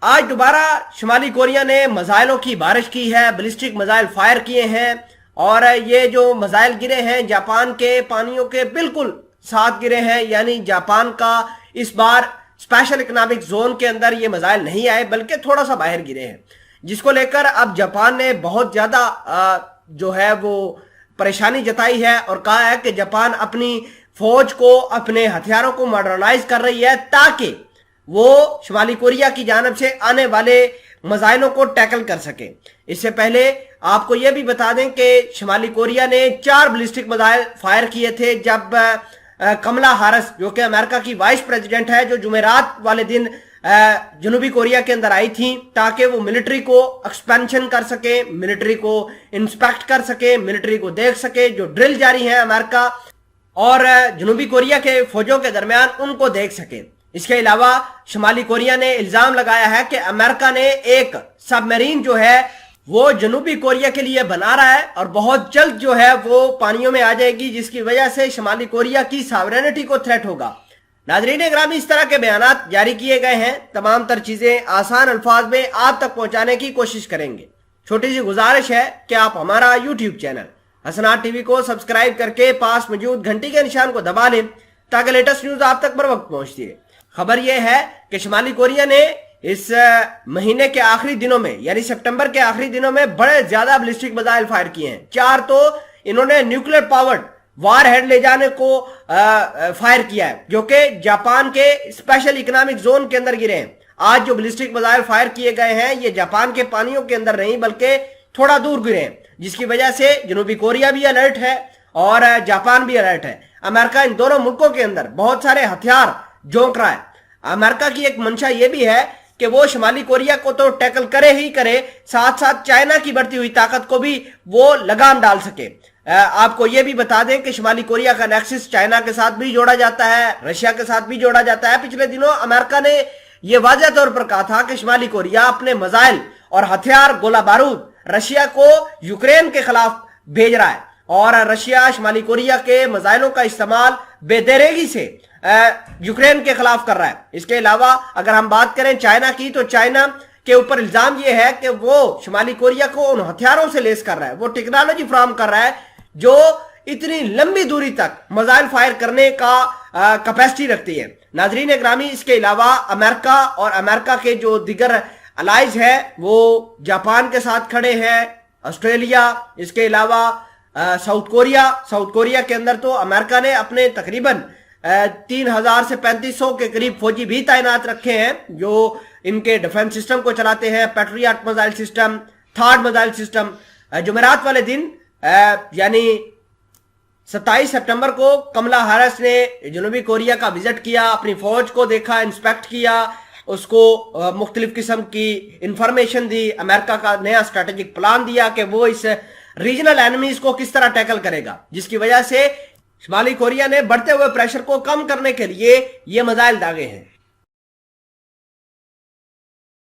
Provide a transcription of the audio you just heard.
آج دوبارہ شمالی کوریا نے میزائلوں کی بارش کی ہے، بیلسٹک میزائل فائر کیے ہیں، اور یہ جو میزائل گرے ہیں جاپان کے پانیوں کے بالکل ساتھ گرے ہیں، یعنی جاپان کا اس بار اسپیشل اکنامک زون کے اندر یہ میزائل نہیں آئے بلکہ تھوڑا سا باہر گرے ہیں، جس کو لے کر اب جاپان نے بہت زیادہ جو ہے وہ پریشانی جتائی ہے اور کہا ہے کہ جاپان اپنی فوج کو، اپنے ہتھیاروں کو ماڈرنائز کر رہی ہے تاکہ وہ شمالی کوریا کی جانب سے آنے والے میزائلوں کو ٹیکل کر سکے۔ اس سے پہلے آپ کو یہ بھی بتا دیں کہ شمالی کوریا نے 4 بیلسٹک میزائل فائر کیے تھے جب کملا ہارس جو کہ امریکہ کی وائس پریزیڈنٹ ہے، جو جمعرات والے دن جنوبی کوریا کے اندر آئی تھیں تاکہ وہ ملٹری کو ایکسپینشن کر سکے، ملٹری کو انسپیکٹ کر سکے، ملٹری کو دیکھ سکے، جو ڈرل جاری ہے امریکہ اور جنوبی کوریا کے فوجوں کے درمیان ان کو دیکھ سکے۔ اس کے علاوہ شمالی کوریا نے الزام لگایا ہے کہ امریکہ نے ایک سب میرین جو ہے وہ جنوبی کوریا کے لیے بنا رہا ہے اور بہت جلد جو ہے وہ پانیوں میں آ جائے گی، جس کی وجہ سے شمالی کوریا کی ساورینٹی کو تھریٹ ہوگا۔ ناظرین گرامی، اس طرح کے بیانات جاری کیے گئے ہیں، تمام تر چیزیں آسان الفاظ میں آپ تک پہنچانے کی کوشش کریں گے۔ چھوٹی سی گزارش ہے کہ آپ ہمارا یوٹیوب چینل حسنات ٹی وی کو سبسکرائب کر کے پاس موجود گھنٹی کے نشان کو دبا لیں تاکہ لیٹسٹ نیوز آپ تک بر وقت پہنچتی ہے۔ خبر یہ ہے کہ شمالی کوریا نے اس مہینے کے آخری دنوں میں یعنی سپٹمبر کے آخری دنوں میں بڑے زیادہ بیلسٹک میزائل فائر کیے ہیں۔ 4 تو انہوں نے نیوکلیر پاورڈ وار ہیڈ لے جانے کو فائر کیا ہے جو کہ جاپان کے اسپیشل اکنامک زون کے اندر گرے ہیں۔ آج جو بیلسٹک میزائل فائر کیے گئے ہیں یہ جاپان کے پانیوں کے اندر نہیں بلکہ تھوڑا دور گرے ہیں، جس کی وجہ سے جنوبی کوریا بھی الرٹ ہے اور جاپان بھی الرٹ ہے۔ امریکہ ان دونوں ملکوں کے اندر بہت سارے ہتھیار جھونک رہا ہے۔ امریکہ کی ایک منشا یہ بھی ہے کہ وہ شمالی کوریا کو تو ٹیکل کرے ہی کرے، ساتھ ساتھ چائنا کی بڑھتی ہوئی طاقت کو بھی وہ لگام ڈال سکے۔ آپ کو یہ بھی بتا دیں کہ شمالی کوریا کا نیکسس چائنا کے ساتھ بھی جوڑا جاتا ہے، رشیا کے ساتھ بھی جوڑا جاتا ہے۔ پچھلے دنوں امریکہ نے یہ واضح طور پر کہا تھا کہ شمالی کوریا اپنے میزائل اور ہتھیار، گولہ بارود رشیا کو یوکرین کے خلاف بھیج رہا ہے، اور رشیا شمالی کوریا کے میزائلوں کا استعمال بے دریغی سے یوکرین کے خلاف کر رہا ہے۔ اس کے علاوہ اگر ہم بات کریں چائنا کی، تو چائنا کے اوپر الزام یہ ہے کہ وہ شمالی کوریا کو ان ہتھیاروں سے لیس کر رہا ہے، وہ ٹیکنالوجی فراہم کر رہا ہے جو اتنی لمبی دوری تک میزائل فائر کرنے کا کیپیسٹی رکھتی ہے۔ ناظرین اکرامی، اس کے علاوہ امریکہ اور امریکہ کے جو دیگر الائز ہیں وہ جاپان کے ساتھ کھڑے ہیں، آسٹریلیا، اس کے علاوہ ساؤتھ کوریا کے اندر تو امریکہ نے اپنے تقریباً 3000 سے 3500 کے قریب فوجی بھی تعینات رکھے ہیں جو ان کے ڈیفنس سسٹم کو چلاتے ہیں، patriot missile system, third missile system. جمعرات والے دن یعنی 27 سپٹمبر کو کملا ہارس نے جنوبی کوریا کا وزٹ کیا، اپنی فوج کو دیکھا، انسپیکٹ کیا، اس کو مختلف قسم کی انفارمیشن دی، امریکہ کا نیا اسٹریٹجک پلان دیا کہ وہ اس ریجنل اینیمیز کو کس طرح ٹیکل کرے گا، جس کی وجہ سے شمالی کوریا نے بڑھتے ہوئے پریشر کو کم کرنے کے لیے یہ میزائل داغے ہیں۔